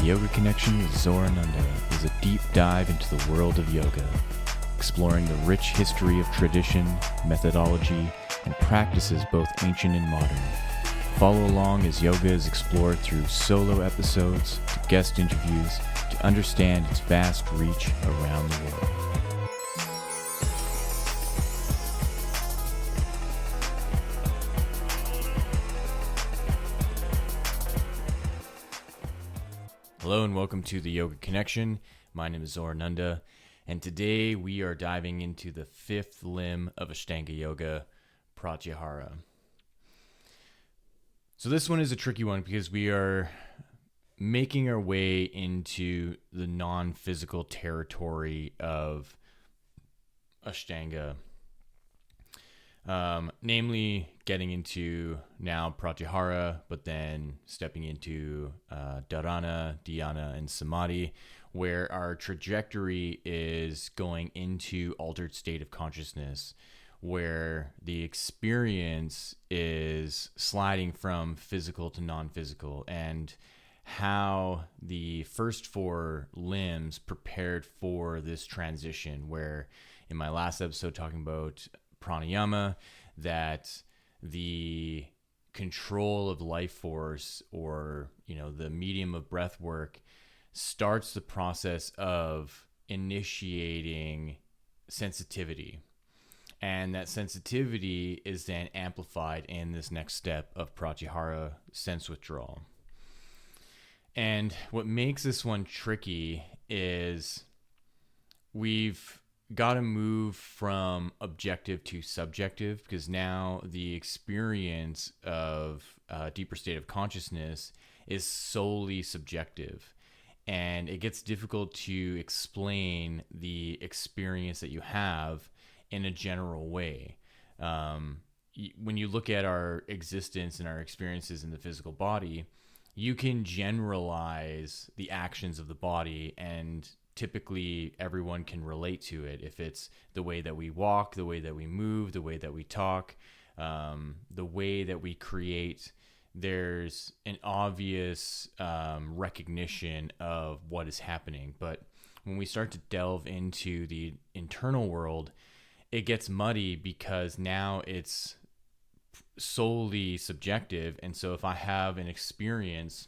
Yoga Connection with Zorananda is a deep dive into the world of yoga, exploring the rich history of tradition, methodology, and practices both ancient and modern. Follow along as yoga is explored through solo episodes to guest interviews to understand its vast reach around the world. Hello and welcome to the Yoga Connection. My name is Zorananda, and today we are diving into the fifth limb of Ashtanga Yoga, Pratyahara. So this one is a tricky one because we are making our way into the non-physical territory of Ashtanga. Namely getting into now Pratyahara, but then stepping into Dharana, Dhyana, and Samadhi, where our trajectory is going into altered state of consciousness, where the experience is sliding from physical to non-physical, and how the first four limbs prepared for this transition, where in my last episode talking about pranayama, that the control of life force, or the medium of breath work, starts the process of initiating sensitivity, and that sensitivity is then amplified in this next step of Pratyahara, sense withdrawal. And what makes this one tricky is we've got to move from objective to subjective, because now the experience of a deeper state of consciousness is solely subjective, and it gets difficult to explain the experience that you have in a general way. When you look at our existence and our experiences in the physical body, you can generalize the actions of the body, and typically everyone can relate to it. If it's the way that we walk, the way that we move, the way that we talk, the way that we create, there's an obvious recognition of what is happening. But when we start to delve into the internal world, it gets muddy because now it's solely subjective. And so if I have an experience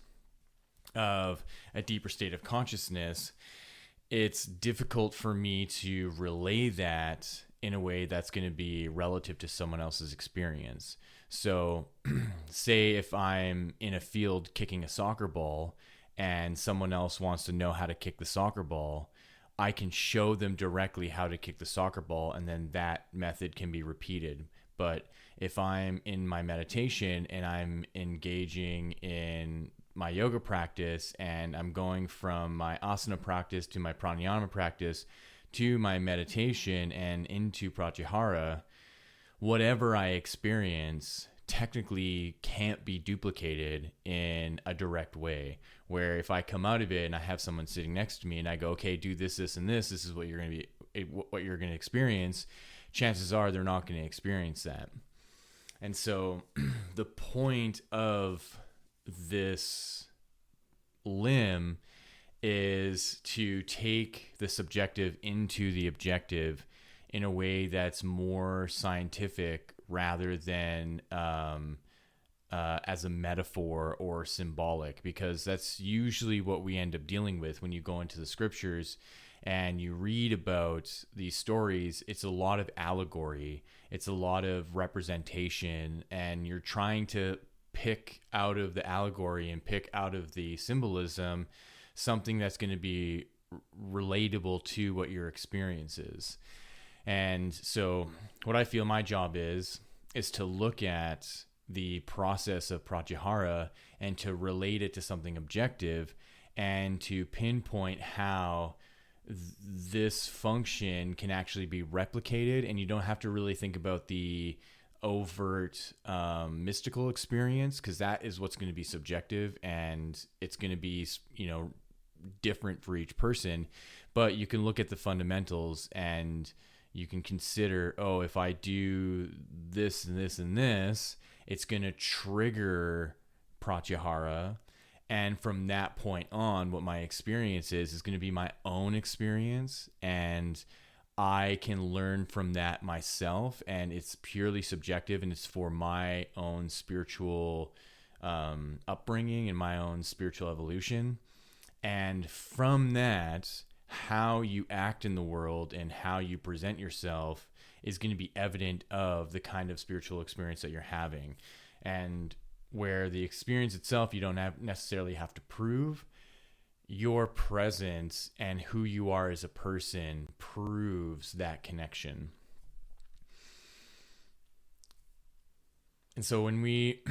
of a deeper state of consciousness, it's difficult for me to relay that in a way that's going to be relative to someone else's experience. So say if I'm in a field kicking a soccer ball and someone else wants to know how to kick the soccer ball, I can show them directly how to kick the soccer ball, and then that method can be repeated. But if I'm in my meditation and I'm engaging in my yoga practice, and I'm going from my asana practice to my pranayama practice to my meditation and into Pratyahara, whatever I experience technically can't be duplicated in a direct way. Where if I come out of it and I have someone sitting next to me and I go, okay, do this, this, and this is what you're going to experience, chances are they're not going to experience that. And so the point of this limb is to take the subjective into the objective in a way that's more scientific rather than as a metaphor or symbolic, because that's usually what we end up dealing with when you go into the scriptures and you read about these stories. It's a lot of allegory, it's a lot of representation, and you're trying to pick out of the allegory and pick out of the symbolism something that's going to be relatable to what your experience is. And so what I feel my job is to look at the process of Pratyahara and to relate it to something objective, and to pinpoint how this function can actually be replicated, and you don't have to really think about the overt mystical experience, because that is what's going to be subjective, and it's going to be different for each person. But you can look at the fundamentals and you can consider, if I do this and this and this, it's going to trigger Pratyahara, And from that point on, what my experience is going to be my own experience, and I can learn from that myself, and it's purely subjective, and it's for my own spiritual upbringing and my own spiritual evolution. And from that, how you act in the world and how you present yourself is going to be evident of the kind of spiritual experience that you're having. And where the experience itself, you don't necessarily have to prove, your presence and who you are as a person proves that connection. And so when we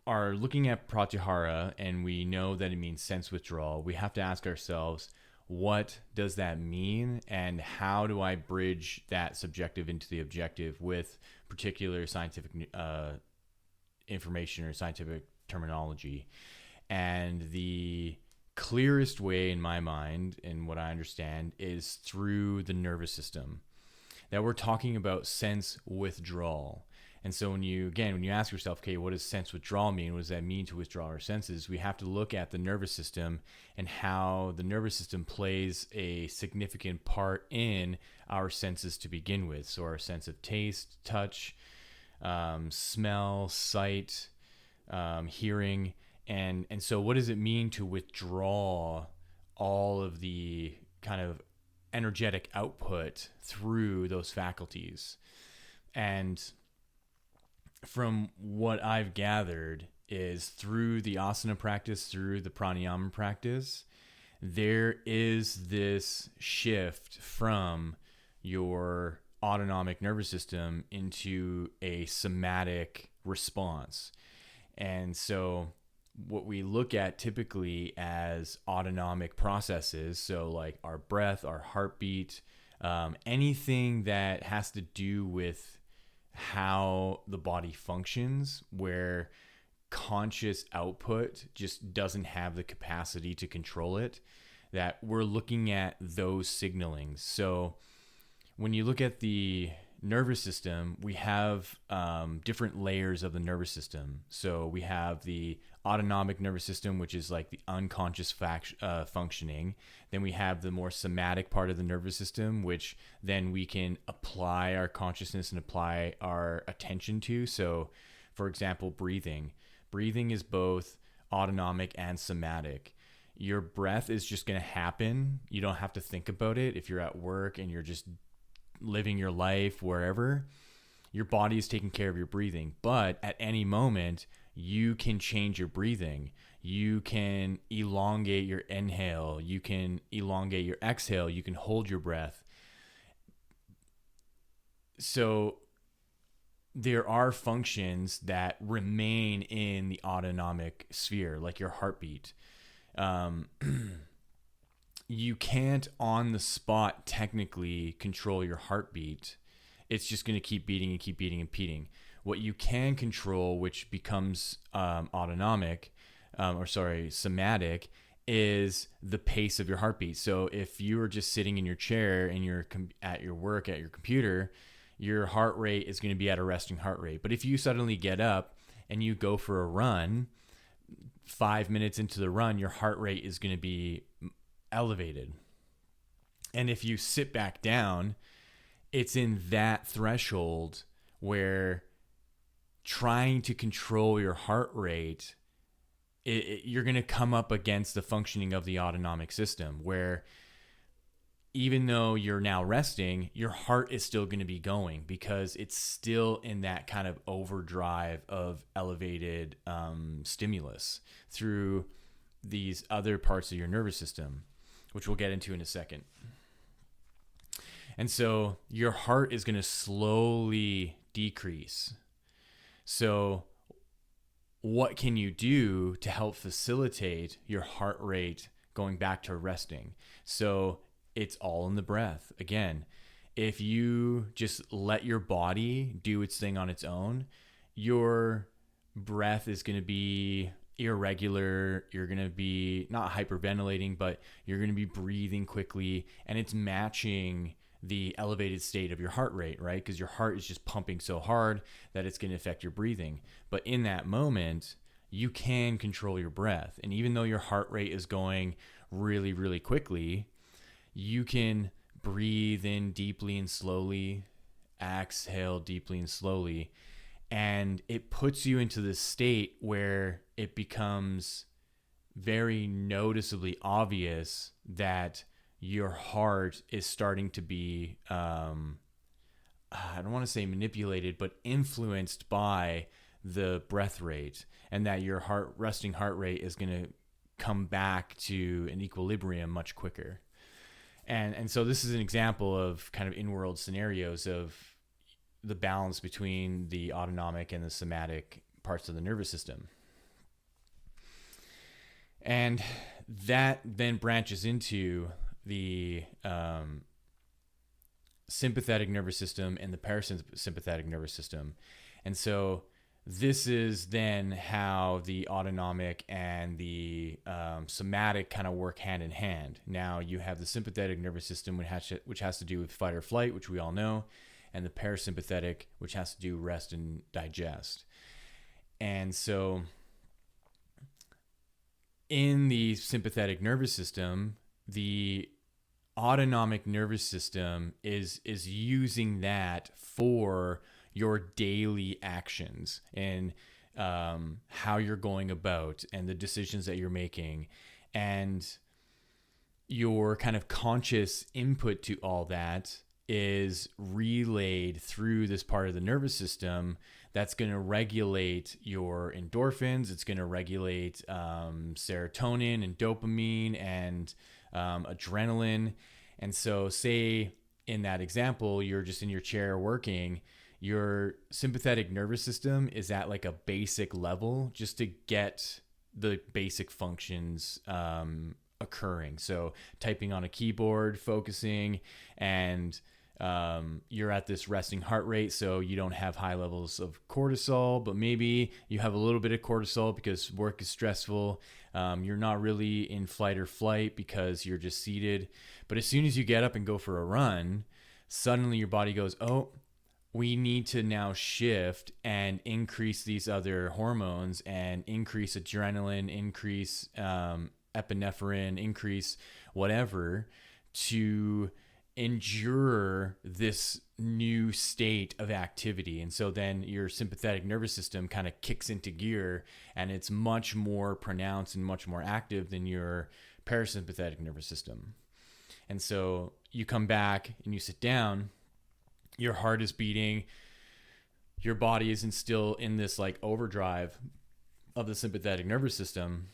are looking at Pratyahara and we know that it means sense withdrawal, we have to ask ourselves, what does that mean? And how do I bridge that subjective into the objective with particular scientific information or scientific terminology? And the clearest way in my mind, and what I understand, is through the nervous system. That we're talking about sense withdrawal. And so when you ask yourself, okay, what does sense withdrawal mean? What does that mean to withdraw our senses? We have to look at the nervous system and how the nervous system plays a significant part in our senses to begin with. So our sense of taste, touch, smell, sight, hearing. And so what does it mean to withdraw all of the kind of energetic output through those faculties? And from what I've gathered is through the asana practice, through the pranayama practice, there is this shift from your autonomic nervous system into a somatic response. And so what we look at typically as autonomic processes, so like our breath, our heartbeat, anything that has to do with how the body functions, where conscious output just doesn't have the capacity to control it, that we're looking at those signalings. So when you look at the nervous system, we have different layers of the nervous system. So we have the autonomic nervous system, which is like the unconscious functioning. Then we have the more somatic part of the nervous system, which then we can apply our consciousness and apply our attention to. So for example, breathing. Breathing is both autonomic and somatic. Your breath is just going to happen. You don't have to think about it. If you're at work and you're just living your life wherever, your body is taking care of your breathing. But at any moment, you can change your breathing. You can elongate your inhale. You can elongate your exhale. You can hold your breath. So there are functions that remain in the autonomic sphere, like your heartbeat. You can't on the spot technically control your heartbeat. It's just going to keep beating and keep beating and beating. What you can control, which becomes somatic, is the pace of your heartbeat. So if you are just sitting in your chair and you're at your work, at your computer, your heart rate is going to be at a resting heart rate. But if you suddenly get up and you go for a run, 5 minutes into the run, your heart rate is going to be elevated. And if you sit back down, it's in that threshold where trying to control your heart rate, you're going to come up against the functioning of the autonomic system, where even though you're now resting, your heart is still going to be going because it's still in that kind of overdrive of elevated stimulus through these other parts of your nervous system, which we'll get into in a second. And so your heart is going to slowly decrease. So what can you do to help facilitate your heart rate going back to resting? So it's all in the breath. Again, if you just let your body do its thing on its own, your breath is going to be irregular. You're going to be not hyperventilating, but you're going to be breathing quickly, and it's matching the elevated state of your heart rate, right? Because your heart is just pumping so hard that it's going to affect your breathing. But in that moment, you can control your breath. And even though your heart rate is going really, really quickly, you can breathe in deeply and slowly, exhale deeply and slowly. And it puts you into this state where it becomes very noticeably obvious that your heart is starting to be, I don't want to say manipulated, but influenced by the breath rate, and that your resting heart rate is going to come back to an equilibrium much quicker. And so this is an example of kind of in-world scenarios of the balance between the autonomic and the somatic parts of the nervous system. And that then branches into the sympathetic nervous system and the parasympathetic nervous system. And so this is then how the autonomic and the somatic kind of work hand in hand. Now you have the sympathetic nervous system, which has to do with fight or flight, which we all know, and the parasympathetic, which has to do rest and digest. And so in the sympathetic nervous system, the autonomic nervous system is using that for your daily actions and how you're going about and the decisions that you're making, and your kind of conscious input to all that is relayed through this part of the nervous system that's going to regulate your endorphins. It's going to regulate serotonin and dopamine and adrenaline. And so say in that example, you're just in your chair working, your sympathetic nervous system is at like a basic level just to get the basic functions occurring. So typing on a keyboard, focusing, and you're at this resting heart rate, so you don't have high levels of cortisol, but maybe you have a little bit of cortisol because work is stressful. You're not really in flight or flight because you're just seated. But as soon as you get up and go for a run, suddenly your body goes, oh, we need to now shift and increase these other hormones and increase adrenaline, increase epinephrine, increase whatever to endure this new state of activity. And so then your sympathetic nervous system kind of kicks into gear, and it's much more pronounced and much more active than your parasympathetic nervous system. And so you come back and you sit down, your heart is beating, your body isn't still in this like overdrive of the sympathetic nervous system,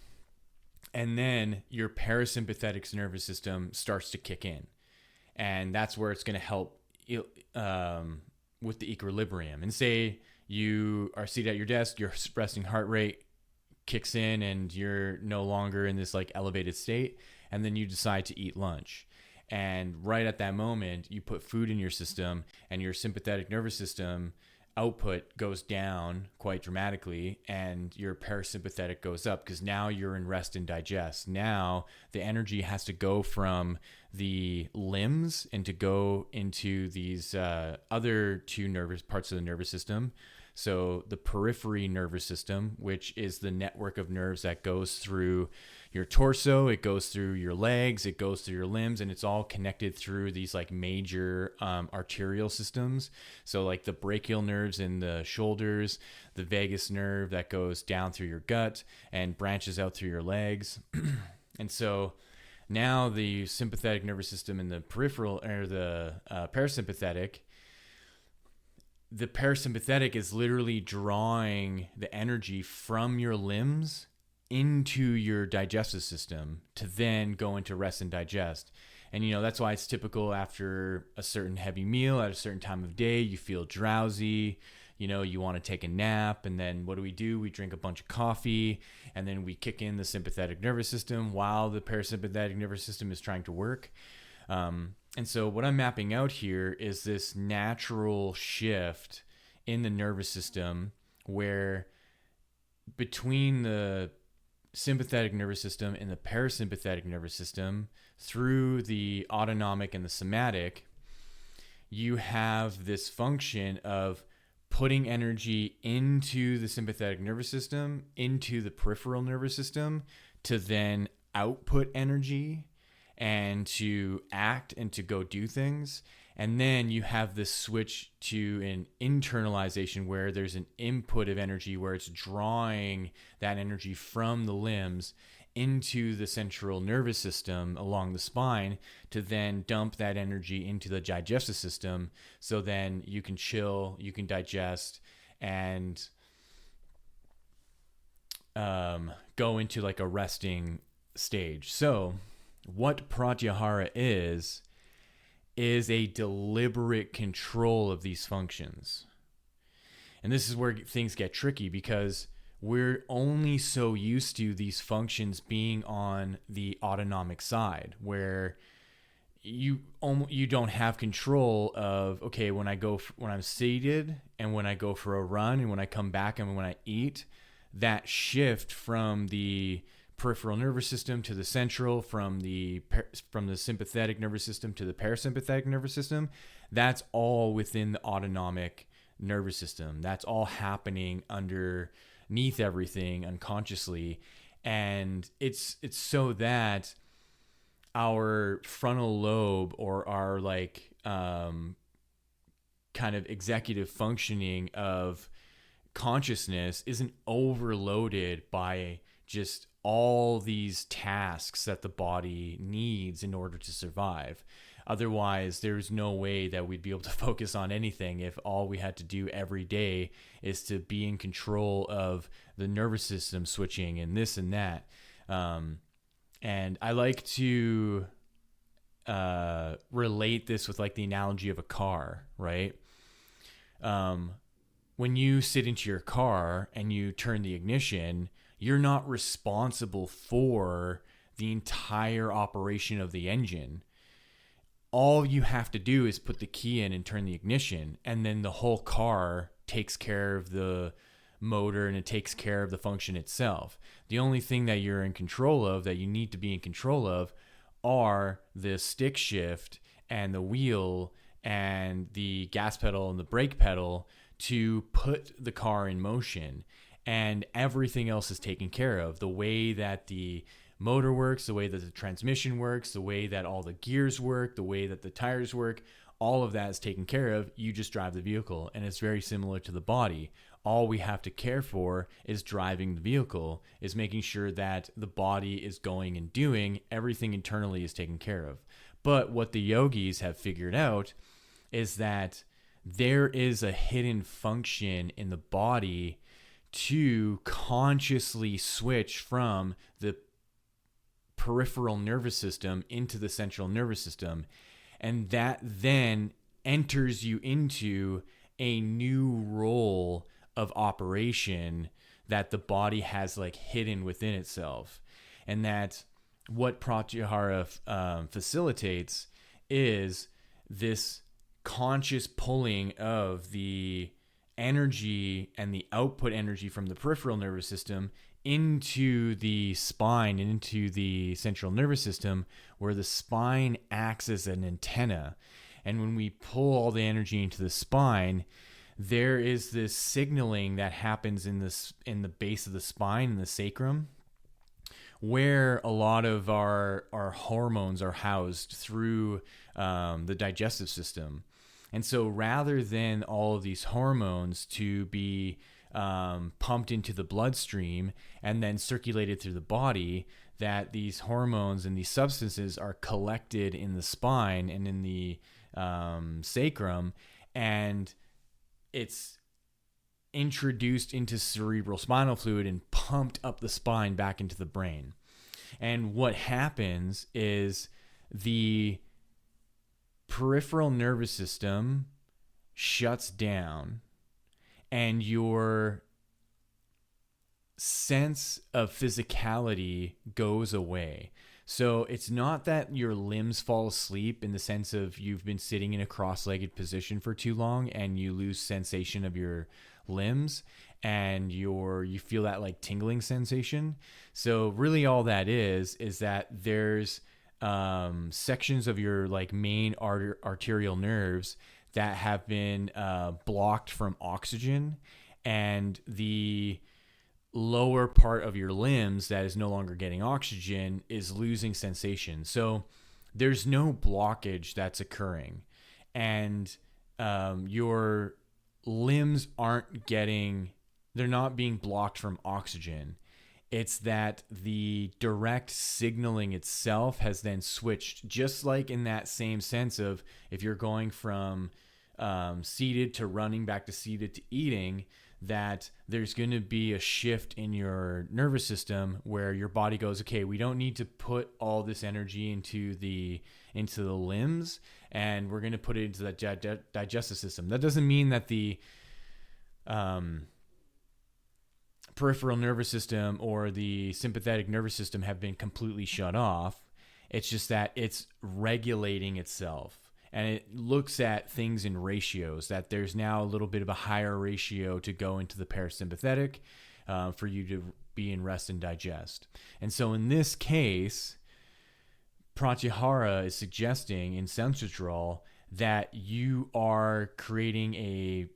and then your parasympathetic nervous system starts to kick in. And that's where it's going to help with the equilibrium. And say you are seated at your desk, your resting heart rate kicks in and you're no longer in this like elevated state. And then you decide to eat lunch. And right at that moment, you put food in your system and your sympathetic nervous system output goes down quite dramatically, and your parasympathetic goes up because now you're in rest and digest. Now the energy has to go from the limbs and to go into these other two nervous parts of the nervous system. So the periphery nervous system, which is the network of nerves that goes through your torso, it goes through your legs, it goes through your limbs, and it's all connected through these like major arterial systems. So like the brachial nerves in the shoulders, the vagus nerve that goes down through your gut and branches out through your legs. And so now the sympathetic nervous system and the peripheral or the parasympathetic, the parasympathetic is literally drawing the energy from your limbs into your digestive system to then go into rest and digest. And, you know, that's why it's typical after a certain heavy meal at a certain time of day, you feel drowsy, you know, you want to take a nap. And then what do? We drink a bunch of coffee, and then we kick in the sympathetic nervous system while the parasympathetic nervous system is trying to work. And so what I'm mapping out here is this natural shift in the nervous system where between the sympathetic nervous system and the parasympathetic nervous system, through the autonomic and the somatic, you have this function of putting energy into the sympathetic nervous system, into the peripheral nervous system, to then output energy and to act and to go do things. And then you have this switch to an internalization where there's an input of energy where it's drawing that energy from the limbs into the central nervous system along the spine to then dump that energy into the digestive system. So then you can chill, you can digest, and go into like a resting stage. So what Pratyahara is a deliberate control of these functions. And this is where things get tricky, because we're only so used to these functions being on the autonomic side, where you don't have control of, okay, when I'm seated and when I go for a run and when I come back and when I eat, that shift from the peripheral nervous system to the central, from the sympathetic nervous system to the parasympathetic nervous system, that's all within the autonomic nervous system. That's all happening underneath everything unconsciously. And it's so that our frontal lobe, or our kind of executive functioning of consciousness, isn't overloaded by just all these tasks that the body needs in order to survive. Otherwise, there's no way that we'd be able to focus on anything if all we had to do every day is to be in control of the nervous system switching and this and that. And I like to relate this with like the analogy of a car, right? When you sit into your car and you turn the ignition, you're not responsible for the entire operation of the engine. All you have to do is put the key in and turn the ignition, and then the whole car takes care of the motor and it takes care of the function itself. The only thing that you're in control of, that you need to be in control of, are the stick shift and the wheel and the gas pedal and the brake pedal to put the car in motion. And everything else is taken care of. The way that the motor works, the way that the transmission works, the way that all the gears work, the way that the tires work, all of that is taken care of. You just drive the vehicle. And it's very similar to the body. All we have to care for is driving the vehicle, is making sure that the body is going and doing everything internally is taken care of. But what the yogis have figured out is that there is a hidden function in the body to consciously switch from the peripheral nervous system into the central nervous system. And that then enters you into a new role of operation that the body has like hidden within itself. And that what Pratyahara facilitates is this conscious pulling of the energy and the output energy from the peripheral nervous system into the spine and into the central nervous system, where the spine acts as an antenna. And when we pull all the energy into the spine, there is this signaling that happens in the base of the spine, in the sacrum, where a lot of our hormones are housed through the digestive system. And so rather than all of these hormones to be pumped into the bloodstream and then circulated through the body, that these hormones and these substances are collected in the spine and in the sacrum, and it's introduced into cerebral spinal fluid and pumped up the spine back into the brain. And what happens is the peripheral nervous system shuts down, and your sense of physicality goes away. So it's not that your limbs fall asleep in the sense of you've been sitting in a cross-legged position for too long and you lose sensation of your limbs and you feel that like tingling sensation. So really all that is that there's sections of your like main arterial nerves that have been blocked from oxygen, and the lower part of your limbs that is no longer getting oxygen is losing sensation. So there's no blockage that's occurring, and your limbs they're not being blocked from oxygen. It's that the direct signaling itself has then switched, just like in that same sense of if you're going from seated to running back to seated to eating, that there's going to be a shift in your nervous system where your body goes, okay, we don't need to put all this energy into the limbs, and we're going to put it into the digestive system. That doesn't mean that the peripheral nervous system or the sympathetic nervous system have been completely shut off. It's just that it's regulating itself. And it looks at things in ratios, that there's now a little bit of a higher ratio to go into the parasympathetic for you to be in rest and digest. And so in this case, Pratyahara is suggesting in sense withdrawal that you are creating a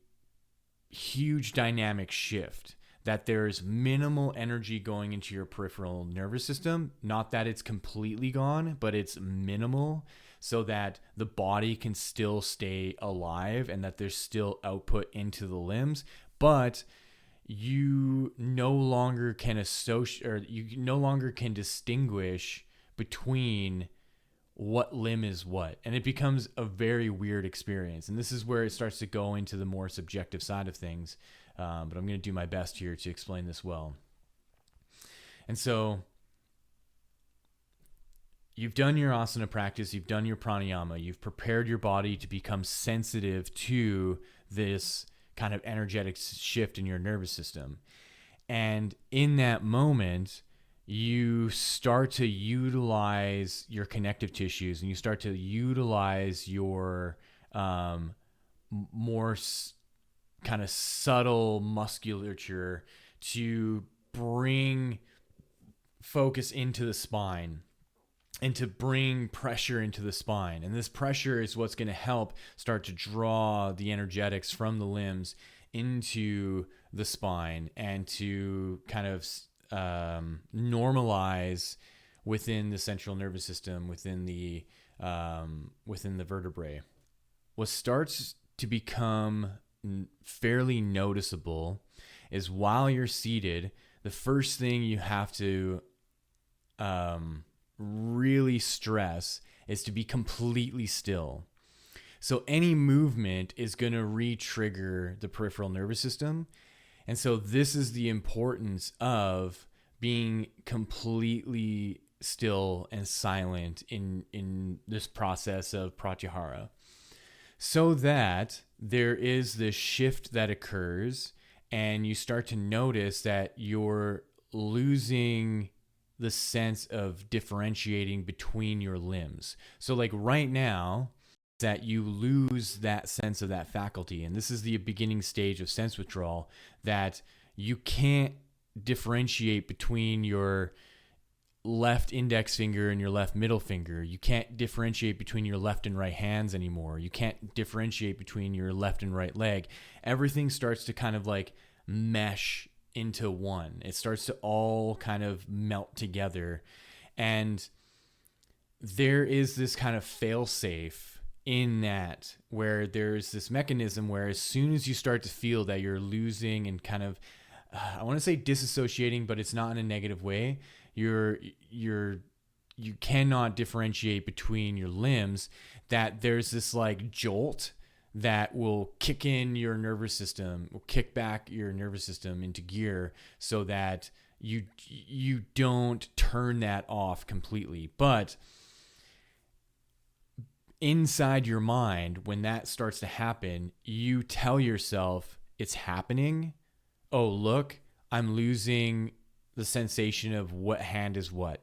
huge dynamic shift, that there's minimal energy going into your peripheral nervous system. Not that it's completely gone, but it's minimal, so that the body can still stay alive and that there's still output into the limbs, but you no longer can distinguish between what limb is what. And it becomes a very weird experience. And this is where it starts to go into the more subjective side of things. But I'm going to do my best here to explain this well. And so you've done your asana practice, you've done your pranayama, you've prepared your body to become sensitive to this kind of energetic shift in your nervous system. And in that moment, you start to utilize your connective tissues, and you start to utilize your more kind of subtle musculature to bring focus into the spine and to bring pressure into the spine. And this pressure is what's going to help start to draw the energetics from the limbs into the spine and to kind of normalize within the central nervous system, within the vertebrae. What starts to become fairly noticeable is while you're seated, the first thing you have to really stress is to be completely still. So any movement is going to re-trigger the peripheral nervous system. And so this is the importance of being completely still and silent in this process of Pratyahara, so that there is this shift that occurs and you start to notice that you're losing the sense of differentiating between your limbs. So like right now, that you lose that sense of that faculty. And this is the beginning stage of sense withdrawal, that you can't differentiate between your left index finger and your left middle finger. You can't differentiate between your left and right hands anymore. You can't differentiate between your left and right leg. Everything starts to kind of like mesh into one. It starts to all kind of melt together. And there is this kind of fail-safe in that, where there's this mechanism where as soon as you start to feel that you're losing and kind of, I want to say disassociating, but it's not in a negative way, you cannot differentiate between your limbs, that there's this like jolt that will kick in your nervous system, will kick back your nervous system into gear, so that you don't turn that off completely. But inside your mind, when that starts to happen, you tell yourself it's happening. Oh, look, I'm losing the sensation of what hand is what.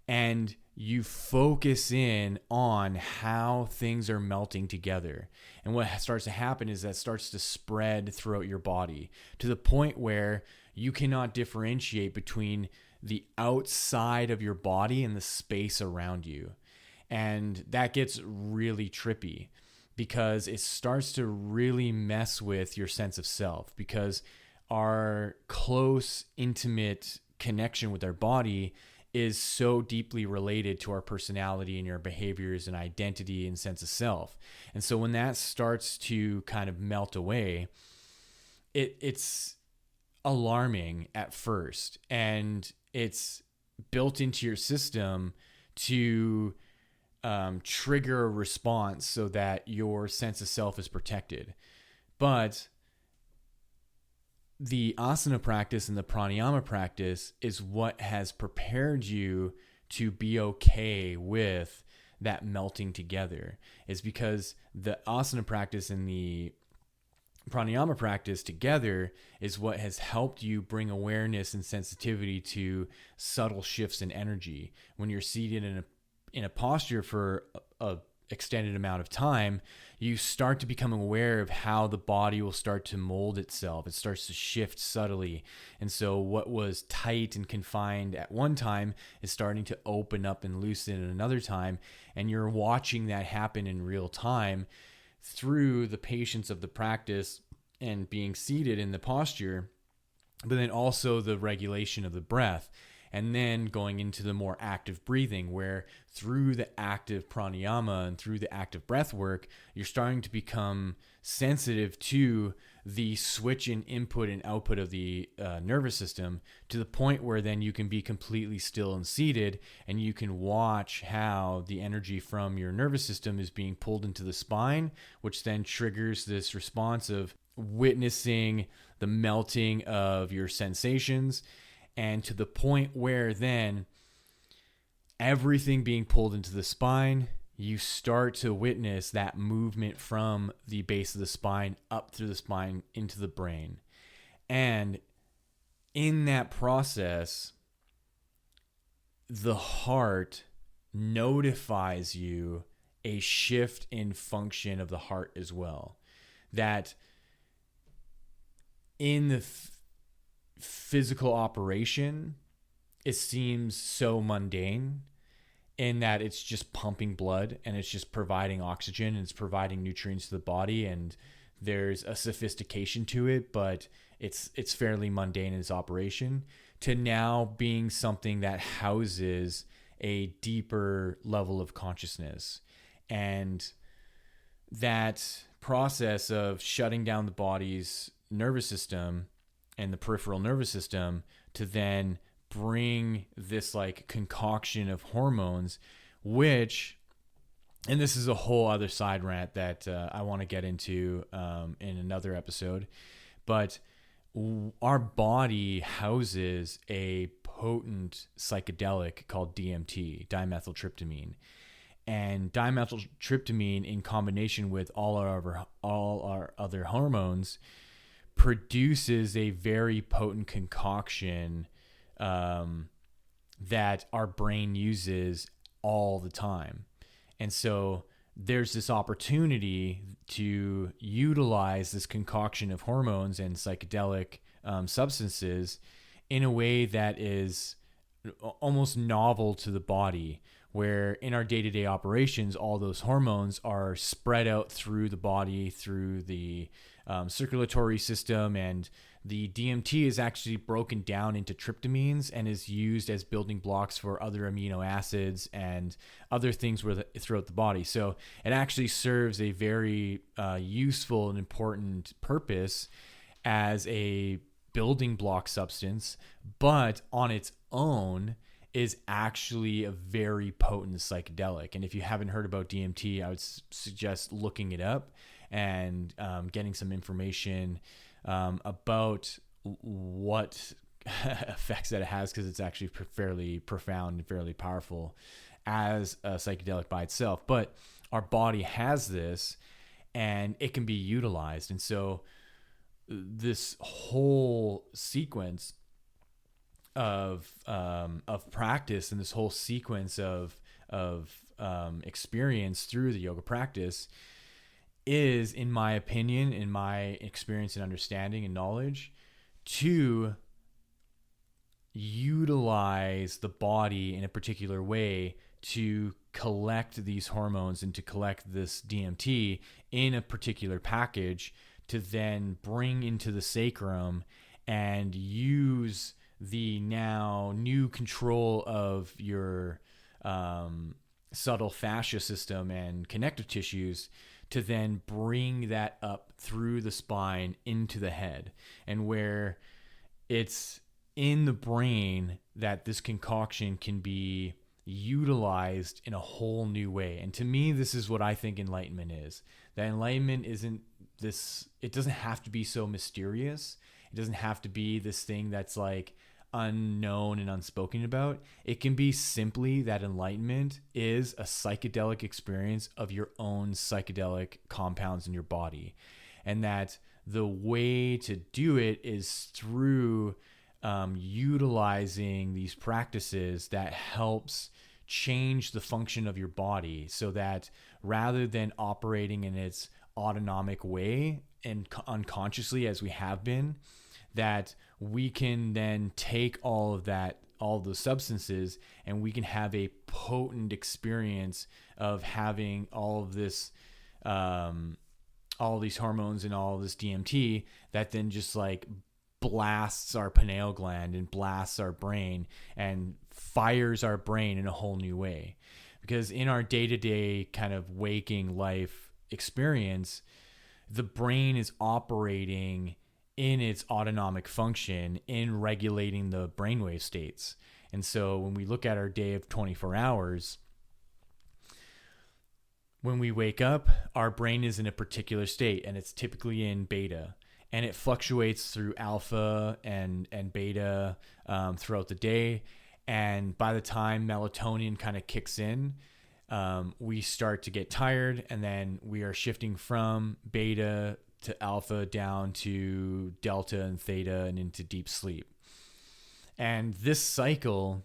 And you focus in on how things are melting together. And what starts to happen is that starts to spread throughout your body to the point where you cannot differentiate between the outside of your body and the space around you. And that gets really trippy. because it starts to really mess with your sense of self, because our close, intimate connection with our body is so deeply related to our personality and our behaviors and identity and sense of self. And so when that starts to kind of melt away, it's alarming at first, and it's built into your system to trigger a response so that your sense of self is protected. But the asana practice and the pranayama practice is what has prepared you to be okay with that melting together. Is because the asana practice and the pranayama practice together is what has helped you bring awareness and sensitivity to subtle shifts in energy. When you're seated in a posture for a extended amount of time, you start to become aware of how the body will start to mold itself. It starts to shift subtly. And so what was tight and confined at one time is starting to open up and loosen at another time. And you're watching that happen in real time through the patience of the practice and being seated in the posture, but then also the regulation of the breath. And then going into the more active breathing, where through the active pranayama and through the active breath work, you're starting to become sensitive to the switch in input and output of the nervous system, to the point where then you can be completely still and seated, and you can watch how the energy from your nervous system is being pulled into the spine, which then triggers this response of witnessing the melting of your sensations. And to the point where then everything being pulled into the spine, you start to witness that movement from the base of the spine up through the spine into the brain. And in that process, the heart notifies you a shift in function of the heart as well. That in the physical operation, it seems so mundane in that it's just pumping blood and it's just providing oxygen and it's providing nutrients to the body, and there's a sophistication to it, but it's fairly mundane in its operation, to now being something that houses a deeper level of consciousness. And that process of shutting down the body's nervous system and the peripheral nervous system to then bring this like concoction of hormones, which, and this is a whole other side rant that I want to get into in another episode, but our body houses a potent psychedelic called DMT, dimethyltryptamine. And dimethyltryptamine, in combination with all our other hormones, produces a very potent concoction that our brain uses all the time. And so there's this opportunity to utilize this concoction of hormones and psychedelic substances in a way that is almost novel to the body, where in our day-to-day operations, all those hormones are spread out through the body, through the circulatory system, and the DMT is actually broken down into tryptamines and is used as building blocks for other amino acids and other things throughout the body. So it actually serves a very useful and important purpose as a building block substance, but on its own is actually a very potent psychedelic. And if you haven't heard about DMT, I would suggest looking it up and getting some information about what effects that it has, because it's actually fairly profound and fairly powerful as a psychedelic by itself. But our body has this, and it can be utilized. And so this whole sequence of practice and this whole sequence of experience through the yoga practice is, in my opinion, in my experience and understanding and knowledge, to utilize the body in a particular way to collect these hormones and to collect this DMT in a particular package to then bring into the sacrum and use the now new control of your subtle fascia system and connective tissues to then bring that up through the spine into the head. And where it's in the brain that this concoction can be utilized in a whole new way. And to me, this is what I think enlightenment is. That enlightenment isn't this, it doesn't have to be so mysterious. It doesn't have to be this thing that's like unknown and unspoken about. It can be simply that enlightenment is a psychedelic experience of your own psychedelic compounds in your body. And that the way to do it is through utilizing these practices that helps change the function of your body, so that rather than operating in its autonomic way and unconsciously as we have been, that we can then take all of that, all the substances, and we can have a potent experience of having all of this, all these hormones and all of this DMT that then just like blasts our pineal gland and blasts our brain and fires our brain in a whole new way. Because in our day-to-day kind of waking life experience, the brain is operating in its autonomic function in regulating the brainwave states. And so when we look at our day of 24 hours, when we wake up, our brain is in a particular state, and it's typically in beta. And it fluctuates through alpha and beta throughout the day. And by the time melatonin kind of kicks in, we start to get tired, and then we are shifting from beta to alpha down to delta and theta and into deep sleep. And this cycle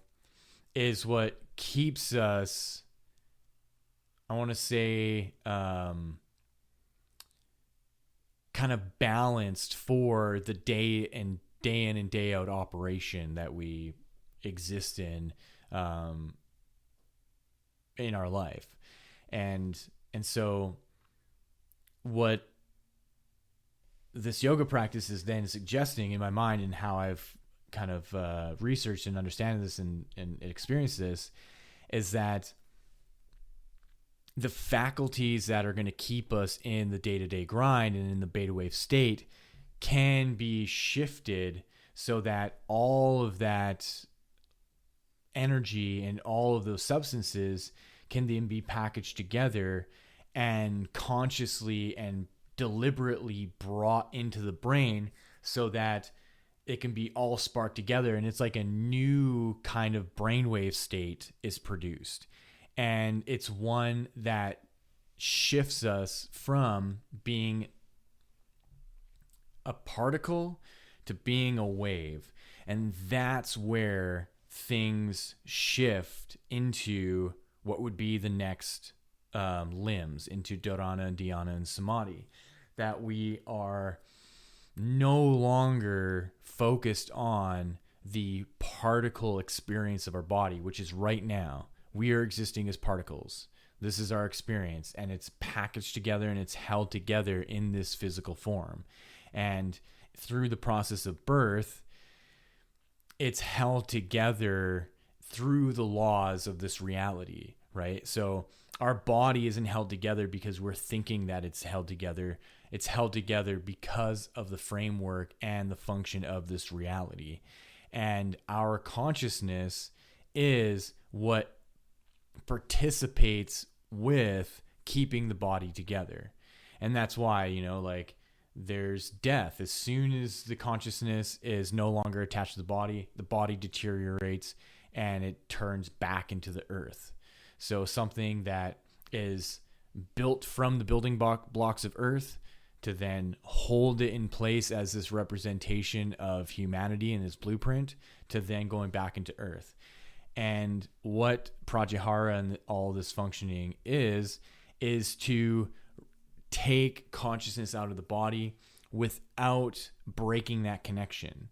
is what keeps us, I want to say, kind of balanced for the day in and day out operation that we exist in our life. And so what this yoga practice is then suggesting in my mind, and how I've kind of researched and understand this and experienced this, is that the faculties that are going to keep us in the day-to-day grind and in the beta wave state can be shifted so that all of that energy and all of those substances can then be packaged together and consciously and deliberately brought into the brain so that it can be all sparked together, and it's like a new kind of brainwave state is produced. And it's one that shifts us from being a particle to being a wave. And that's where things shift into what would be the next limbs, into dharana, dhyana, and samadhi. That we are no longer focused on the particle experience of our body, which is right now. We are existing as particles. This is our experience, and it's packaged together and it's held together in this physical form. And through the process of birth, it's held together through the laws of this reality, right? So our body isn't held together because we're thinking that it's held together. It's held together because of the framework and the function of this reality. And our consciousness is what participates with keeping the body together. And that's why, like, there's death. As soon as the consciousness is no longer attached to the body deteriorates and it turns back into the earth. So something that is built from the building blocks of earth to then hold it in place as this representation of humanity and this blueprint, to then going back into earth. And what Pratyahara and all this functioning is to take consciousness out of the body without breaking that connection.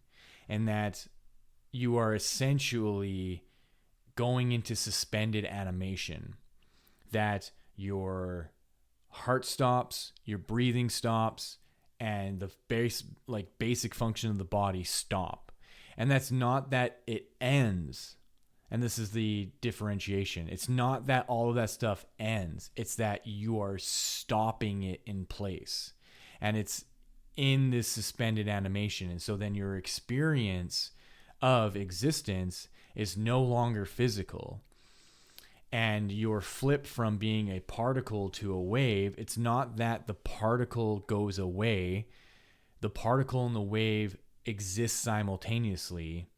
And that you are essentially going into suspended animation. that your heart stops, your breathing stops, and the basic function of the body stop. And that's not that it ends. And this is the differentiation. It's not that all of that stuff ends. It's that you are stopping it in place. And it's in this suspended animation. And so then your experience of existence is no longer physical. And you're flipped from being a particle to a wave. It's not that the particle goes away. The particle and the wave exist simultaneously.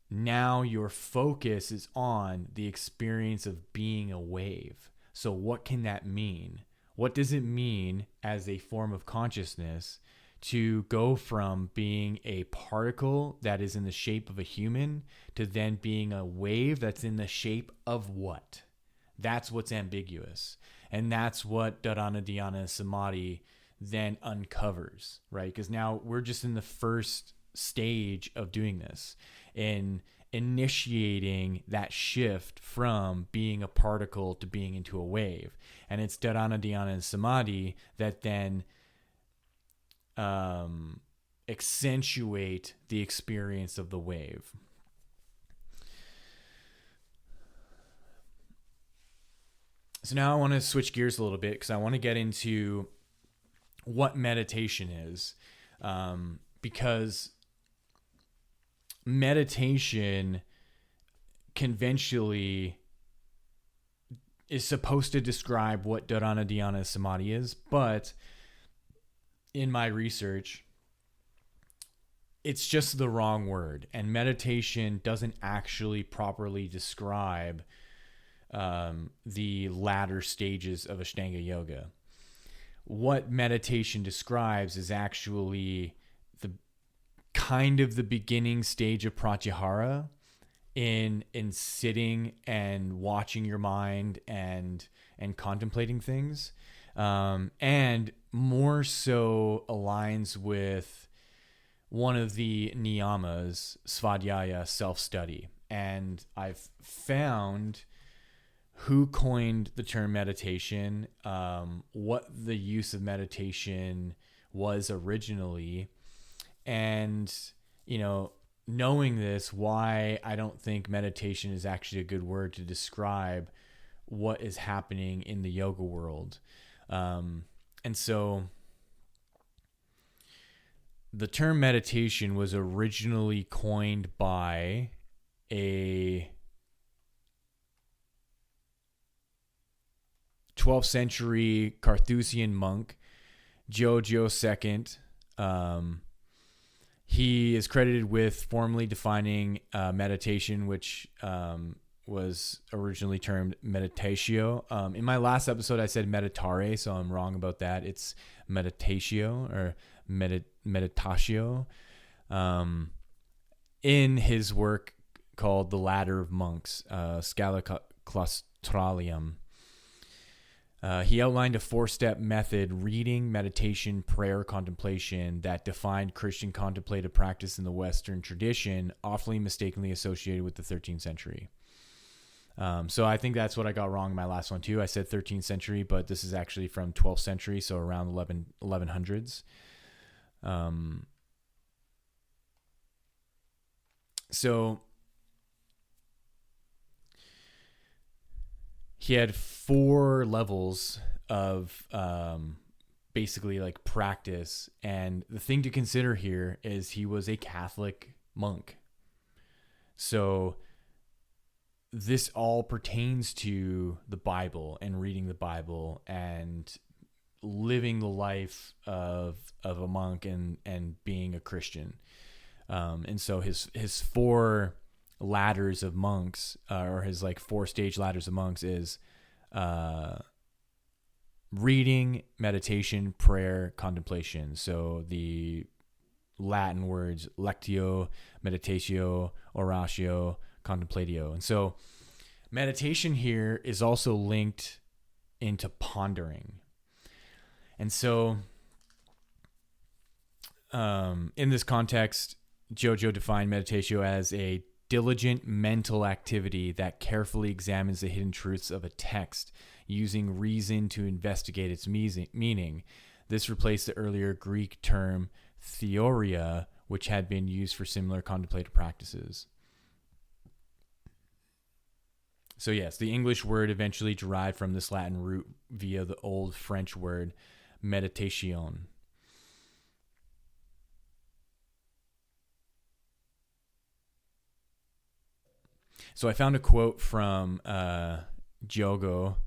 Now your focus is on the experience of being a wave. So what can that mean? What does it mean as a form of consciousness to go from being a particle that is in the shape of a human to then being a wave that's in the shape of what? That's what's ambiguous. And that's what Dharana, Dhyana, Samadhi then uncovers, right? Because now we're just in the first stage of doing this, in initiating that shift from being a particle to being into a wave. And it's Dharana, Dhyana, and Samadhi that then accentuate the experience of the wave. So now I want to switch gears a little bit because I want to get into what meditation is, because meditation conventionally is supposed to describe what Dharana, Dhyana, Samadhi is, but in my research, it's just the wrong word. And meditation doesn't actually properly describe the latter stages of Ashtanga Yoga. What meditation describes is actually the beginning stage of Pratyahara in sitting and watching your mind and contemplating things, and more so aligns with one of the niyamas, svadhyaya, self-study. And I've found who coined the term meditation, what the use of meditation was originally, and, knowing this, why I don't think meditation is actually a good word to describe what is happening in the yoga world. And so the term meditation was originally coined by a 12th century Carthusian monk, Jojo II. He is credited with formally defining meditation, which was originally termed meditatio. In my last episode, I said meditare, so I'm wrong about that. It's meditatio or meditatio. In his work called The Ladder of Monks, Scala Claustralium, he outlined a 4-step method: reading, meditation, prayer, contemplation, that defined Christian contemplative practice in the Western tradition, often mistakenly associated with the 13th century. So I think that's what I got wrong in my last one too. I said 13th century, but this is actually from 12th century, so around 1100s. So he had 4 levels of basically like practice. And the thing to consider here is he was a Catholic monk. So this all pertains to the Bible and reading the Bible and living the life of a monk and being a Christian. And so his 4 ladders of monks, or his 4-stage ladders of monks, is reading, meditation, prayer, contemplation. So the Latin words lectio, meditatio, oratio, contemplatio. And so meditation here is also linked into pondering. And so in this context, Jojo defined meditatio as a diligent mental activity that carefully examines the hidden truths of a text using reason to investigate its meaning. This replaced the earlier Greek term theoria, which had been used for similar contemplative practices. So yes, the English word eventually derived from this Latin root via the old French word meditation. So I found a quote from Diogo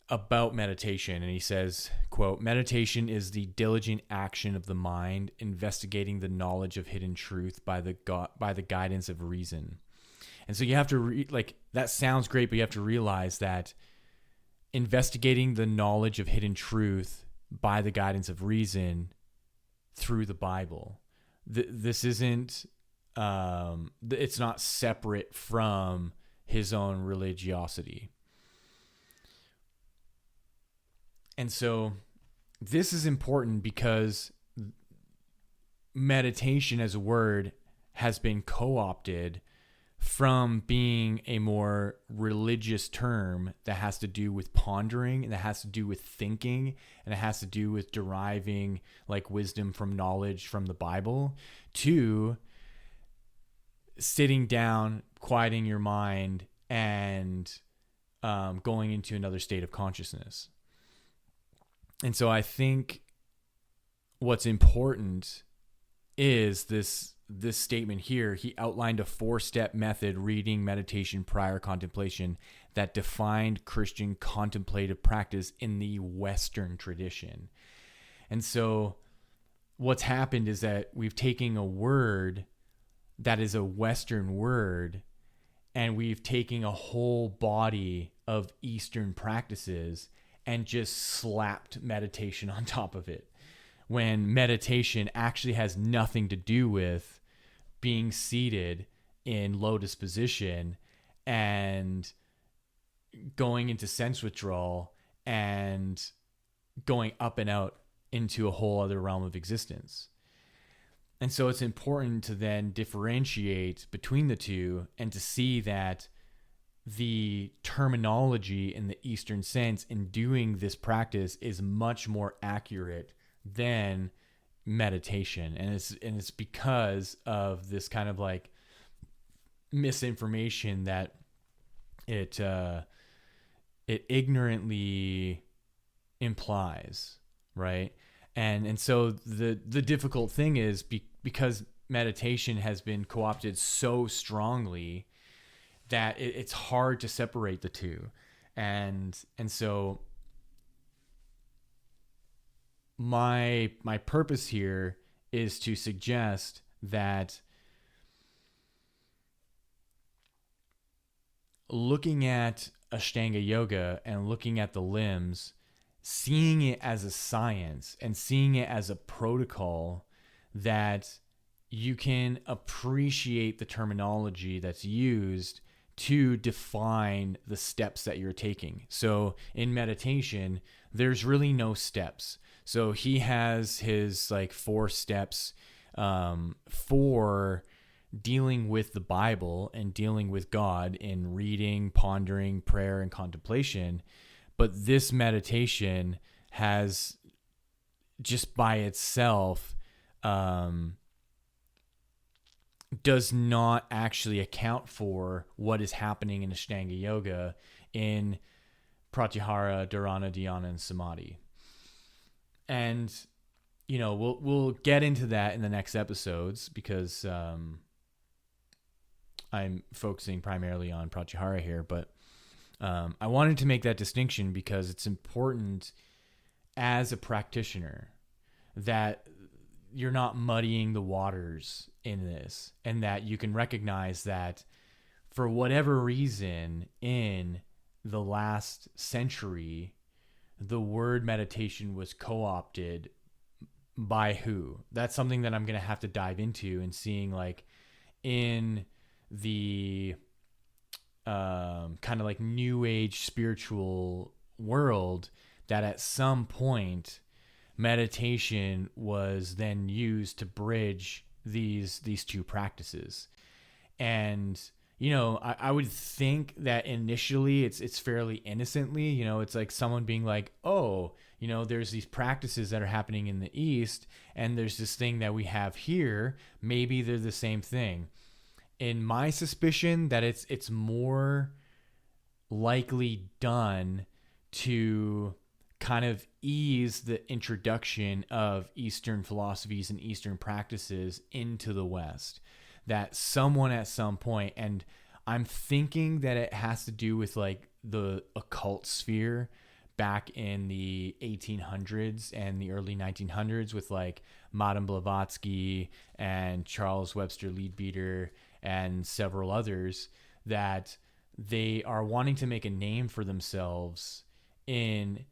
about meditation, and he says, quote, "Meditation is the diligent action of the mind, investigating the knowledge of hidden truth by the guidance of reason." And so you have to that sounds great, but you have to realize that investigating the knowledge of hidden truth by the guidance of reason through the Bible. This isn't, it's not separate from his own religiosity. And so this is important because meditation as a word has been co-opted from being a more religious term that has to do with pondering, and that has to do with thinking, and it has to do with deriving like wisdom from knowledge from the Bible, to sitting down, quieting your mind, and going into another state of consciousness. And so I think what's important is this statement here. He outlined a 4-step method: reading, meditation, prior contemplation, that defined Christian contemplative practice in the Western tradition. And so what's happened is that we've taken a word that is a Western word, and we've taken a whole body of Eastern practices and just slapped meditation on top of it, when meditation actually has nothing to do with being seated in lotus position and going into sense withdrawal and going up and out into a whole other realm of existence. And so it's important to then differentiate between the two and to see that the terminology in the Eastern sense in doing this practice is much more accurate than meditation. And it's because of this kind of like misinformation that it ignorantly implies, right? And so the difficult thing is because meditation has been co-opted so strongly that it's hard to separate the two. And so my purpose here is to suggest that looking at Ashtanga Yoga and looking at the limbs, seeing it as a science and seeing it as a protocol, that you can appreciate the terminology that's used to define the steps that you're taking. So in meditation, there's really no steps. So he has his like 4 steps for dealing with the Bible and dealing with God in reading, pondering, prayer, and contemplation. But this meditation has, just by itself, does not actually account for what is happening in Ashtanga Yoga in Pratyahara, Dharana, Dhyana, and Samadhi. And, you know, we'll get into that in the next episodes, because I'm focusing primarily on Pratyahara here. But I wanted to make that distinction because it's important as a practitioner that you're not muddying the waters in this, and that you can recognize that for whatever reason in the last century, the word meditation was co-opted by who. That's something that I'm going to have to dive into, and seeing like in the kind of like new age spiritual world, that at some point meditation was then used to bridge these two practices. And I would think that initially it's fairly innocently, it's like someone being like, oh, there's these practices that are happening in the East, and there's this thing that we have here. Maybe they're the same thing. In my suspicion, that it's more likely done to kind of ease the introduction of Eastern philosophies and Eastern practices into the West. That someone at some point, and I'm thinking that it has to do with like the occult sphere back in the 1800s and the early 1900s with like Madame Blavatsky and Charles Webster Leadbeater and several others, that they are wanting to make a name for themselves in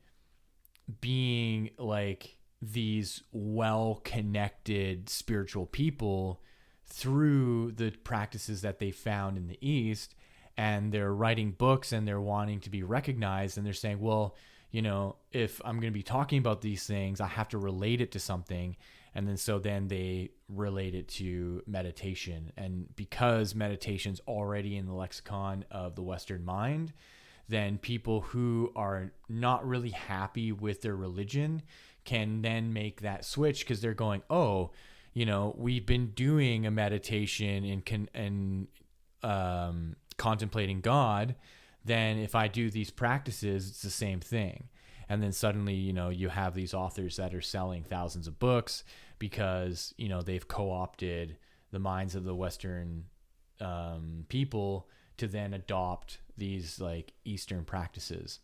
being like these well-connected spiritual people through the practices that they found in the East. And they're writing books and they're wanting to be recognized, and they're saying, well, if I'm going to be talking about these things, I have to relate it to something. And then they relate it to meditation. And because meditation's already in the lexicon of the Western mind, then people who are not really happy with their religion can then make that switch, because they're going, oh, we've been doing a meditation and contemplating God. Then if I do these practices, it's the same thing. And then suddenly, you have these authors that are selling thousands of books because, they've co-opted the minds of the Western people to then adopt these like Eastern practices.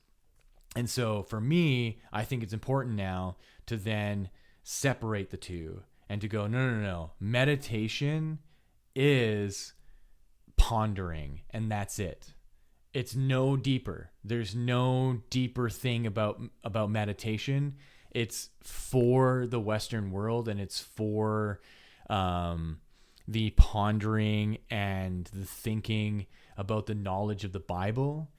And so for me, I think it's important now to then separate the two and to go, no. Meditation is pondering, and that's it. It's no deeper. There's no deeper thing about meditation. It's for the Western world, and it's for the pondering and the thinking about the knowledge of the Bible.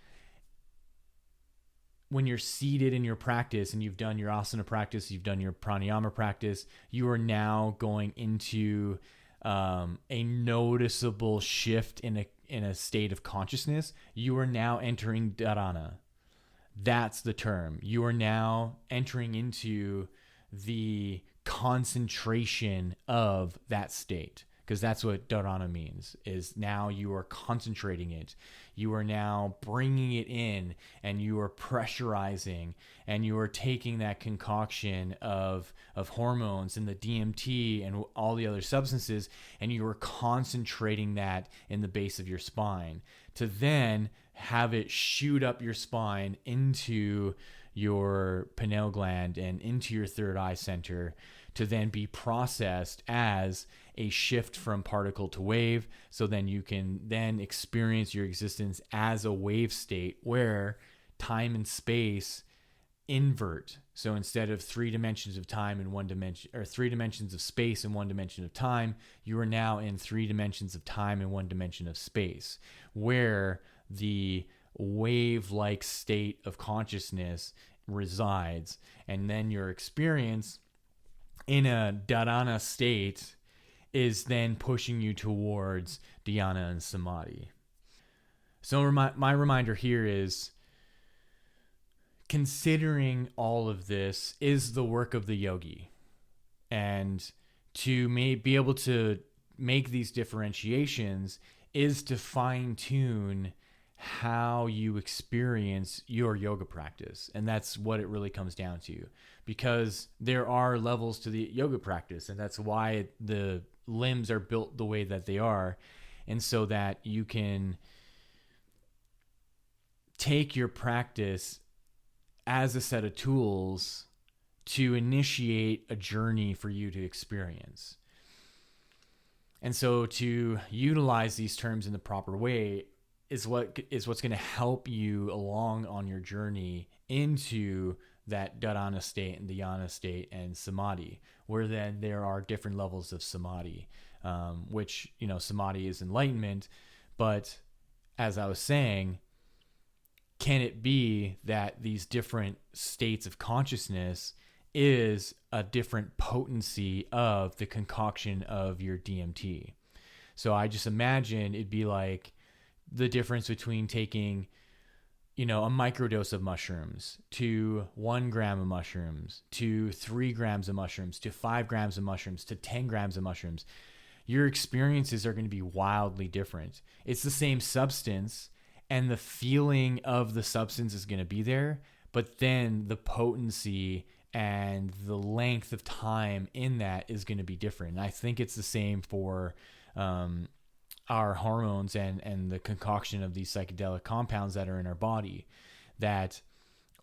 When you're seated in your practice and you've done your asana practice, you've done your pranayama practice, you are now going into a noticeable shift in a state of consciousness. You are now entering dharana. That's the term. You are now entering into the concentration of that state, because that's what dharana means, is now you are concentrating it. You are now bringing it in, and you are pressurizing, and you are taking that concoction of hormones and the DMT and all the other substances, and you are concentrating that in the base of your spine to then have it shoot up your spine into your pineal gland and into your third eye center to then be processed as a shift from particle to wave. So then you can then experience your existence as a wave state where time and space invert. So instead of 3 dimensions of time in one dimension, or 3 dimensions of space in 1 dimension of time, you are now in 3 dimensions of time in 1 dimension of space, where the wave-like state of consciousness resides. And then your experience in a dharana state is then pushing you towards dhyana and samadhi. So my reminder here is, considering all of this is the work of the yogi. And to be able to make these differentiations is to fine-tune how you experience your yoga practice. And that's what it really comes down to, because there are levels to the yoga practice, and that's why the limbs are built the way that they are. And so that you can take your practice as a set of tools to initiate a journey for you to experience. And so to utilize these terms in the proper way is what's going to help you along on your journey into that dharana state and dhyana state and samadhi, where then there are different levels of samadhi, which, samadhi is enlightenment. But as I was saying, can it be that these different states of consciousness is a different potency of the concoction of your DMT? So I just imagine it'd be like the difference between taking, a microdose of mushrooms to 1 gram of mushrooms to 3 grams of mushrooms to 5 grams of mushrooms to 10 grams of mushrooms. Your experiences are going to be wildly different. It's the same substance, and the feeling of the substance is going to be there, but then the potency and the length of time in that is going to be different. And I think it's the same for our hormones and the concoction of these psychedelic compounds that are in our body, that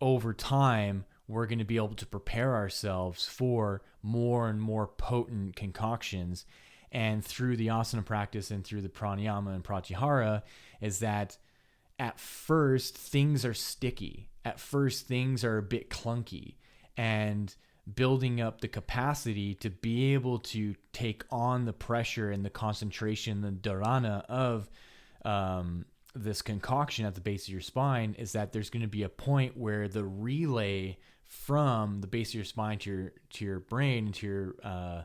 over time we're going to be able to prepare ourselves for more and more potent concoctions. And through the asana practice and through the pranayama and pratyahara, is that at first things are sticky. At first things are a bit clunky, and building up the capacity to be able to take on the pressure and the concentration, the dharana of this concoction at the base of your spine, is that there's going to be a point where the relay from the base of your spine to your brain, to your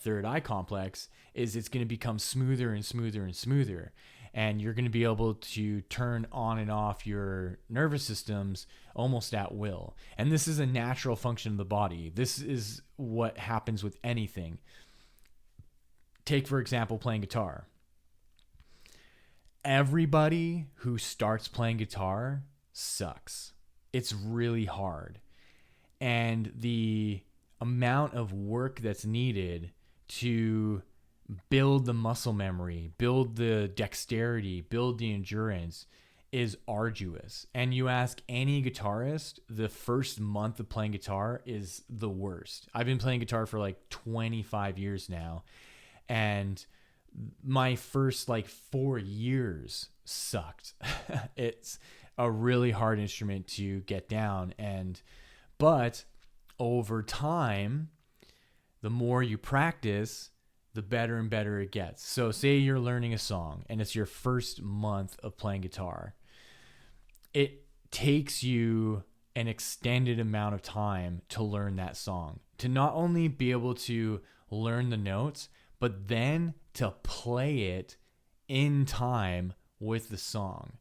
third eye complex, is it's going to become smoother and smoother and smoother. And you're going to be able to turn on and off your nervous systems almost at will. And this is a natural function of the body. This is what happens with anything. Take, for example, playing guitar. Everybody who starts playing guitar sucks. It's really hard. And the amount of work that's needed to build the muscle memory, build the dexterity, build the endurance is arduous. And you ask any guitarist, the first month of playing guitar is the worst. I've been playing guitar for like 25 years now, and my first 4 years sucked. It's a really hard instrument to get down, but over time, the more you practice, the better and better it gets. So say you're learning a song and it's your first month of playing guitar. It takes you an extended amount of time to learn that song, to not only be able to learn the notes, but then to play it in time with the song.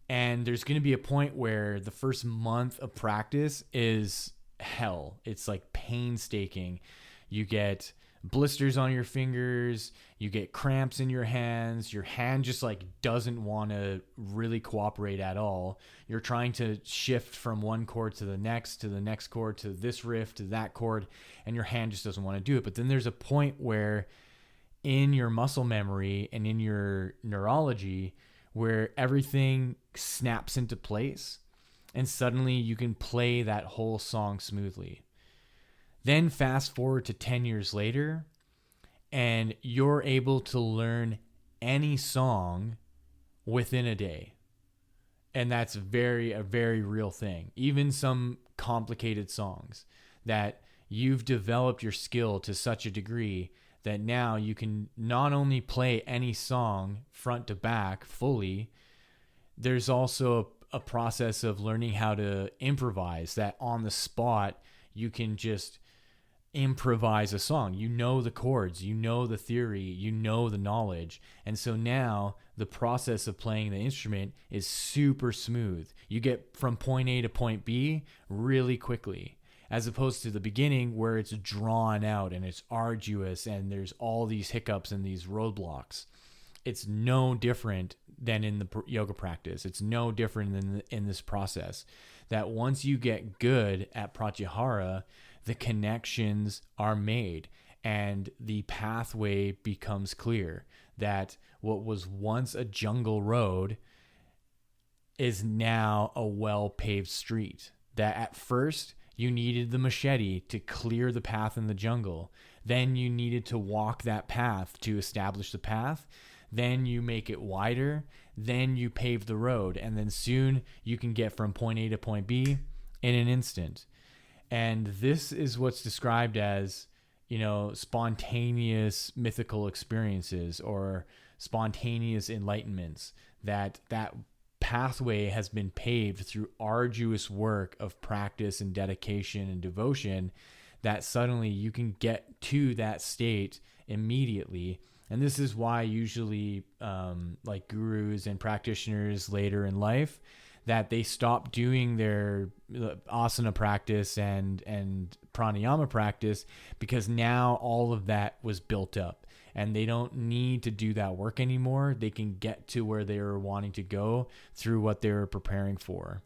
And there's going to be a point where the first month of practice is hell. It's like painstaking. You get blisters on your fingers, you get cramps in your hands, your hand just doesn't want to really cooperate at all. You're trying to shift from one chord to the next chord, to this riff, to that chord, and your hand just doesn't want to do it. But then there's a point where in your muscle memory and in your neurology, where everything snaps into place, and suddenly you can play that whole song smoothly. Then fast forward to 10 years later, and you're able to learn any song within a day. And that's a very real thing. Even some complicated songs, that you've developed your skill to such a degree that now you can not only play any song front to back fully, there's also a process of learning how to improvise, that on the spot you can just improvise a song. You know the chords, you know the theory, you know the knowledge. And so now the process of playing the instrument is super smooth. You get from point A to point B really quickly, as opposed to the beginning where it's drawn out and it's arduous and there's all these hiccups and these roadblocks. It's no different than in the yoga practice. It's no different than in this process. That once you get good at Pratyahara, the connections are made and the pathway becomes clear. That what was once a jungle road is now a well-paved street. That at first you needed the machete to clear the path in the jungle. Then you needed to walk that path to establish the path. Then you make it wider. Then you pave the road. And then soon you can get from point A to point B in an instant. And this is what's described as, spontaneous mythical experiences or spontaneous enlightenments. That pathway has been paved through arduous work of practice and dedication and devotion, that suddenly you can get to that state immediately. And this is why usually like gurus and practitioners later in life, that they stop doing their asana practice and pranayama practice, because now all of that was built up and they don't need to do that work anymore. They can get to where they were wanting to go through what they were preparing for.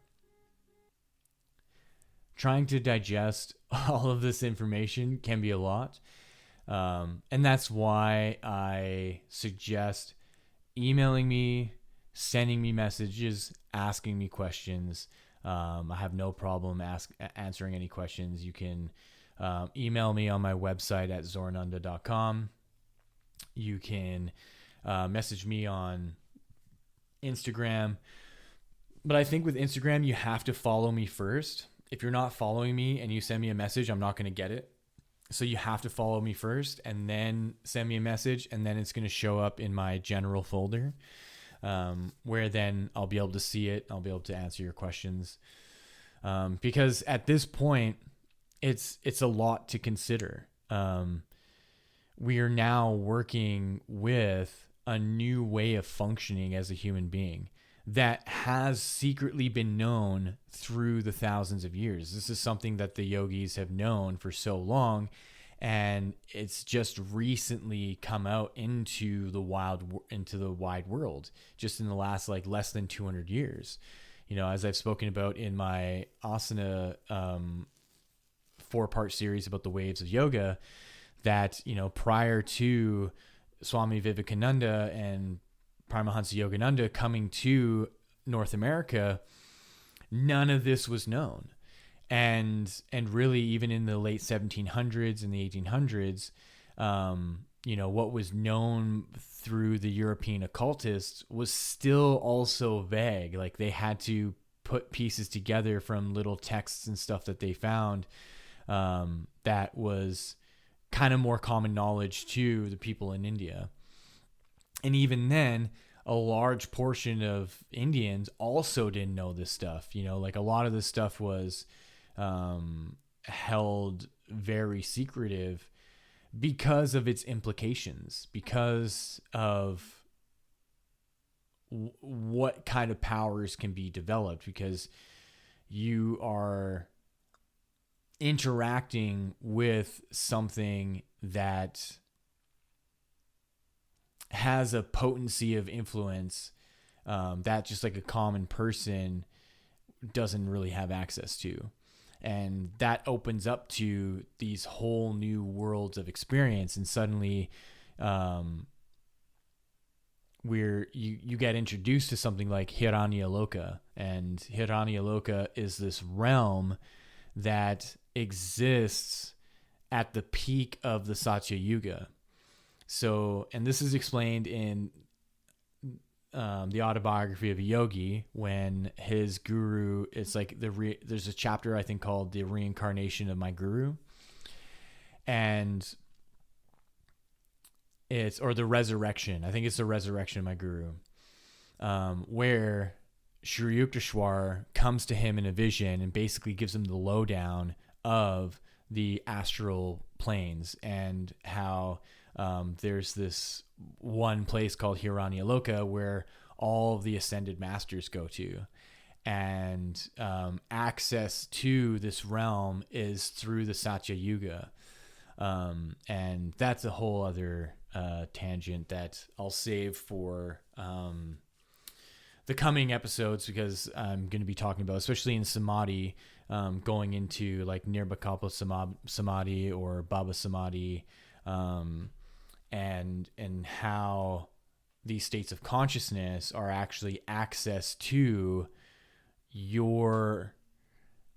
Trying to digest all of this information can be a lot. And that's why I suggest emailing me, sending me messages, asking me questions. I have no problem answering any questions. You can email me on my website at zorananda.com. You can message me on Instagram. But I think with Instagram, you have to follow me first. If you're not following me and you send me a message, I'm not going to get it. So you have to follow me first and then send me a message, and then it's going to show up in my general folder, where then I'll be able to see it. I'll be able to answer your questions. Because at this point, it's a lot to consider. We are now working with a new way of functioning as a human being that has secretly been known through the thousands of years. This is something that the yogis have known for so long, and it's just recently come out into the wide world, just in the last like less than 200 years. You know, as I've spoken about in my asana 4-part series about the waves of yoga, that, you know, prior to Swami Vivekananda and Paramahansa Yogananda coming to North America, none of this was known. And really, even in the late 1700s and the 1800s, you know, what was known through the European occultists was still also vague. Like, they had to put pieces together from little texts and stuff that they found, that was kind of more common knowledge to the people in India. And even then, a large portion of Indians also didn't know this stuff. You know, like a lot of this stuff was held very secretive because of its implications, because of what kind of powers can be developed, because you are interacting with something that has a potency of influence that just like a common person doesn't really have access to. And that opens up to these whole new worlds of experience. And suddenly you get introduced to something like Hiranyaloka. And Hiranyaloka is this realm that exists at the peak of the Satya Yuga. So, and this is explained in the autobiography of a yogi, when his guru, it's like there's a chapter I think called The Reincarnation of My Guru, and or the resurrection. I think it's the resurrection of my guru, where Shri Yukteswar comes to him in a vision and basically gives him the lowdown of the astral planes, and how there's this one place called Hiranyaloka where all of the ascended masters go to, and access to this realm is through the Satya Yuga. And that's a whole other tangent that I'll save for the coming episodes, because I'm going to be talking about, especially in Samadhi, going into like Nirvikalpa Samadhi or Baba Samadhi, and how these states of consciousness are actually access to your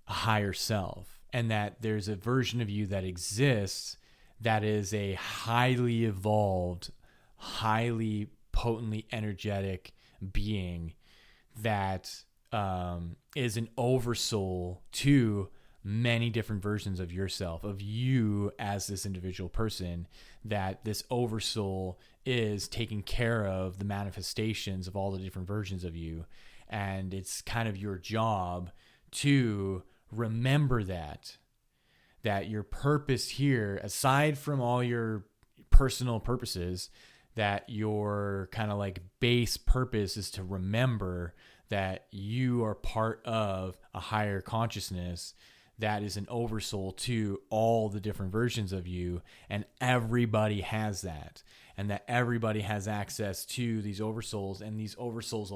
higher self, and that there's a version of you that exists that is a highly evolved, highly potently energetic being that is an oversoul to many different versions of yourself, of you as this individual person, that this oversoul is taking care of the manifestations of all the different versions of you. And it's kind of your job to remember that your purpose here, aside from all your personal purposes, that your kind of like base purpose is to remember that you are part of a higher consciousness that is an oversoul to all the different versions of you, and everybody has that, and that everybody has access to these oversouls, and these oversouls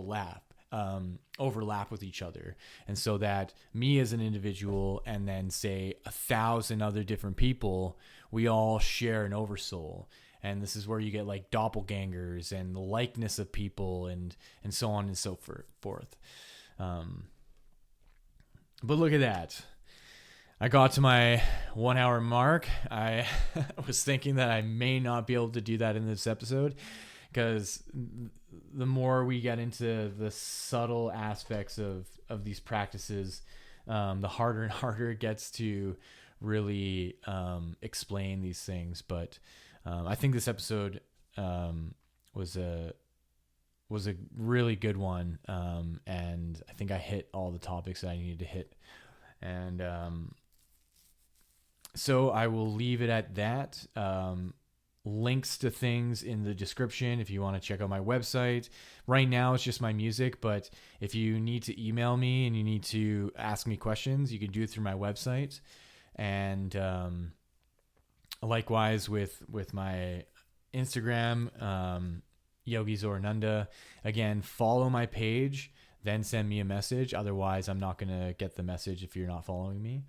overlap with each other. And so that me as an individual, and then say 1,000 other different people, we all share an oversoul. And this is where you get like doppelgangers and the likeness of people, and so on and so forth. But look at that. I got to my 1 hour mark. I was thinking that I may not be able to do that in this episode, because the more we get into the subtle aspects of these practices, the harder and harder it gets to really explain these things. But I think this episode was a really good one, and I think I hit all the topics that I needed to hit. And so I will leave it at that. Links to things in the description if you want to check out my website. Right now it's just my music, but if you need to email me and you need to ask me questions, you can do it through my website. And likewise with my Instagram, Yogi Zorananda. Again, follow my page, then send me a message. Otherwise, I'm not going to get the message if you're not following me.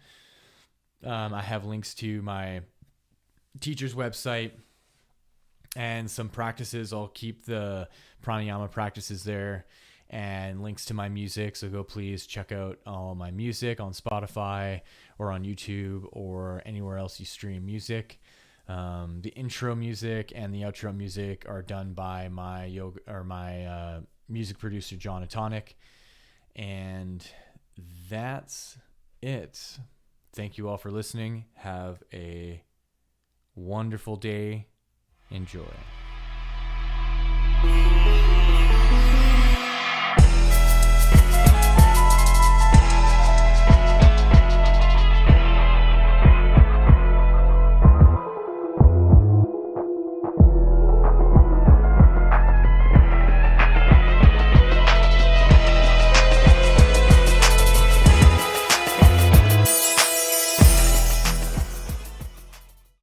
I have links to my teacher's website and some practices. I'll keep the pranayama practices there, and links to my music. So go please check out all my music on Spotify or on YouTube or anywhere else you stream music. The intro music and the outro music are done by my music producer, John Atonic. And that's it. Thank you all for listening. Have a wonderful day. Enjoy.